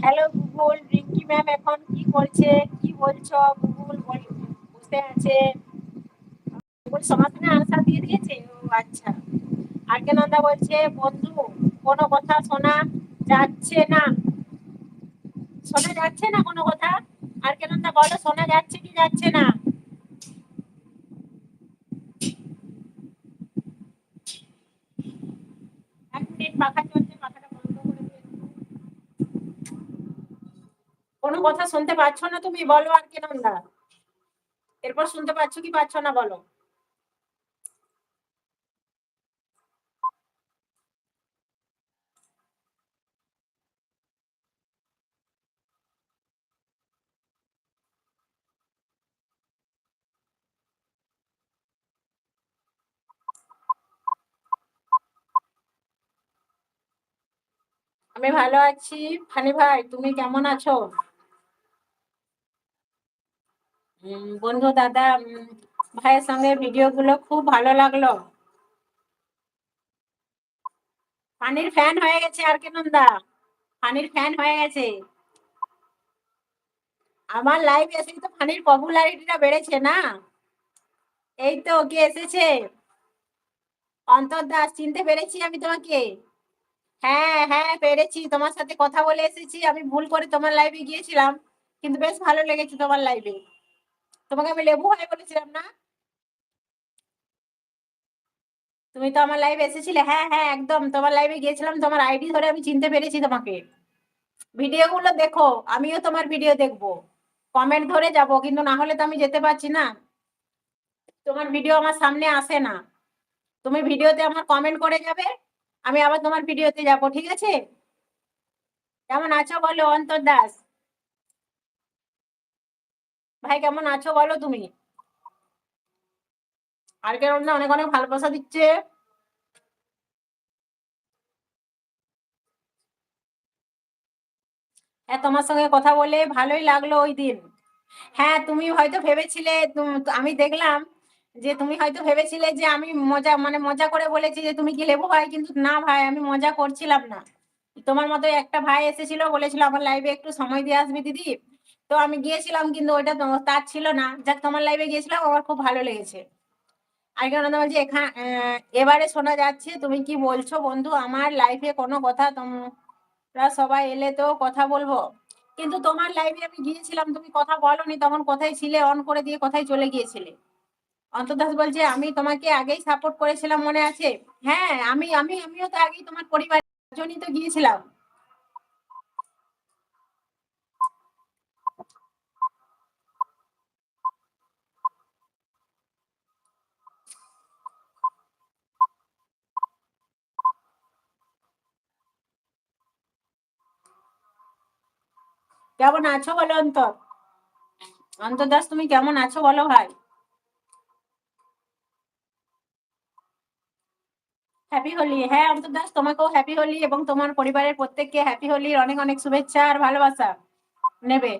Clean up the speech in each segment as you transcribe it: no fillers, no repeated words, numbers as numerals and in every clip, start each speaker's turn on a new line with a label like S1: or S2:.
S1: Hello Google, Rinki ma'am এখন কি করছে? কি বলছো গুগল? বুঝতে আছে? গুগল সমাধানে আনসার দিয়ে দিয়েছে। ও আচ্ছা। আর কে নন্দা বলছে বন্ধু কোনো কথা শোনা যাচ্ছে না। শোনা যাচ্ছে না কোনো কথা? আর কে নন্দা বলো, শোনা যাচ্ছে কি যাচ্ছে না? এক মিনিট, পাখা চলছে, পাখাটা বন্ধ করে দিয়ে। কোনো কথা শুনতে পাচ্ছ না তুমি? বলো আর কে নন্দা। এরপর শুনতে পাচ্ছ কি পাচ্ছ না বলো। আমি ভালো আছি। ফানি ভাই, তুমি কেমন আছো? বন্ধু দাদা, ভাইয়ের সঙ্গে ভিডিও গুলো খুব ভালো লাগলো। পানির ফ্যান হয়ে গেছে আর কে নন্দা। পানির ফ্যান হয়ে গেছে। আমার লাইভ এসেই তো ফানির পপুলারিটিটা বেড়েছে না। এই তো কে এসেছে? অন্তর দাস, চিনতে পেরেছি আমি তোমাকে। হ্যাঁ হ্যাঁ, পেরেছি। তোমার সাথে কথা বলে এসেছি। আমি ভুল করে তোমার লাইভে গিয়েছিলাম, কিন্তু বেশ ভালো লেগেছে তোমার লাইভে। তোমাকে আমি লেবু ভাই বলেছিলাম না? তুমি তো আমার লাইভে এসেছিলে। হ্যাঁ হ্যাঁ, একদম তোমার লাইভে গিয়েছিলাম, তোমার আইডি ধরে আমি চিনতে পেরেছি তোমাকে। ভিডিও গুলো দেখো, আমিও তোমার ভিডিও দেখবো। কমেন্ট ধরে যাব, কিন্তু না হলে তো আমি যেতে পারছি না। তোমার ভিডিও আমার সামনে আসে না। তুমি ভিডিওতে আমার কমেন্ট করে যাবে, আমি আবার তোমার ভিডিওতে যাব, ঠিক আছে? কেমন আছো বলো অন্তর দাস। ভাই কেমন আছো বলো তুমি। আর কেমন না, অনেক অনেক ভালোবাসা দিচ্ছে। হ্যাঁ, তোমার সঙ্গে কথা বলে ভালোই লাগলো ওই দিন। হ্যাঁ, তুমি হয়তো ভেবেছিলে, আমি দেখলাম যে তুমি হয়তো ভেবেছিলে যে আমি মজা, মানে মজা করে বলেছি যে তুমি কি লেবু ভাই, কিন্তু না ভাই, আমি মজা করছিলাম না। তোমার মতো একটা ভাই এসেছিল, বলেছিল আমার লাইভে একটু সময় দিয়ে আসবি দিদি। তো আমি গিয়েছিলাম, কিন্তু ওইটা তার ছিল না। যাক, তোমার লাইভে গিয়েছিলাম, আমার খুব ভালো লেগেছে। আর কেন বলছি এখানে, এবারে শোনা যাচ্ছে। তুমি কি বলছো বন্ধু? আমার লাইফে কোনো কথা তোমরা সবাই এলে তো কথা বলবো। কিন্তু তোমার লাইভে আমি গিয়েছিলাম, তুমি কথা বলনি, তখন কোথায় ছিলে? অন করে দিয়ে কোথায় চলে গিয়েছিলে? অন্তর্দাস বলছে আমি তোমাকে আগেই সাপোর্ট করেছিলাম, মনে আছে? হ্যাঁ, আমিও তো আগেই তোমার পরিবারের জন্যই তো গিয়েছিলাম। কেমন আছো বলো অন্তর। অন্তর্দাস, তুমি কেমন আছো বলো ভাই। হ্যাপি হোলি। হ্যাঁ অন্তর্দাস, তোমাকেও হ্যাপি হোলি, এবং তোমার পরিবারের প্রত্যেককে হ্যাপি হোলির অনেক অনেক শুভেচ্ছা আর ভালোবাসা নেবে।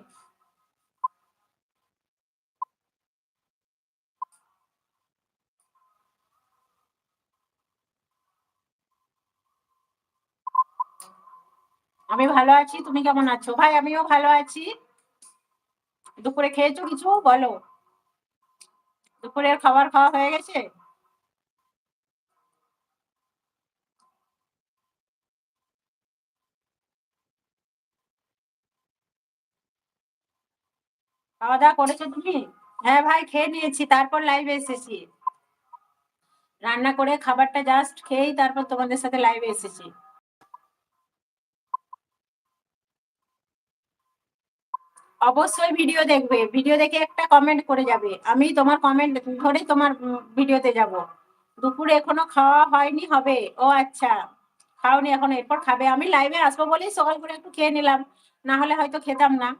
S1: আমি ভালো আছি। তুমি কেমন আছো ভাই? আমিও ভালো আছি। দুপুরে খেয়েছো কিছু বলো? দুপুরের খাবার খাওয়া হয়ে গেছে? খাওয়া দাওয়া করেছো তুমি? হ্যাঁ ভাই, খেয়ে নিয়েছি, তারপর লাইভে এসেছি। রান্না করে খাবারটা জাস্ট খেয়েই তারপর তোমাদের সাথে লাইভে এসেছি। অবশ্যই ভিডিও দেখবে, ভিডিও দেখে একটা কমেন্ট করে যাবে, আমি তোমার কমেন্ট ধরে তোমার ভিডিওতে যাব। দুপুরে এখনো খাওয়া হয়নি, হবে? ও আচ্ছা, খাওনি এখনো, এরপর খাবে। আমি লাইভে আসবো বলেই সকাল করে একটু খেয়ে নিলাম, না হলে হয়তো খেতাম না।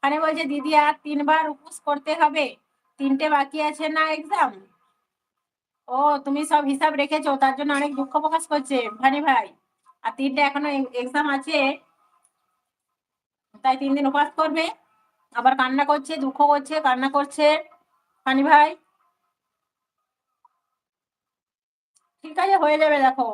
S1: মানে বলছে দিদি আর 3 বার উপোস করতে হবে, 3টে বাকি আছে না এক্সাম। ও, তুমি সব হিসাব রেখেছো, তার জন্য অনেক দুঃখ প্রকাশ করছে ভানি ভাই। আর 3টে এখনো এক্সাম আছে, তাই 3 দিন উপবাস করবে। আবার কান্না করছে, দুঃখ করছে, কান্না করছে ফানি ভাই। ঠিক আছে, হয়ে যাবে, দেখো।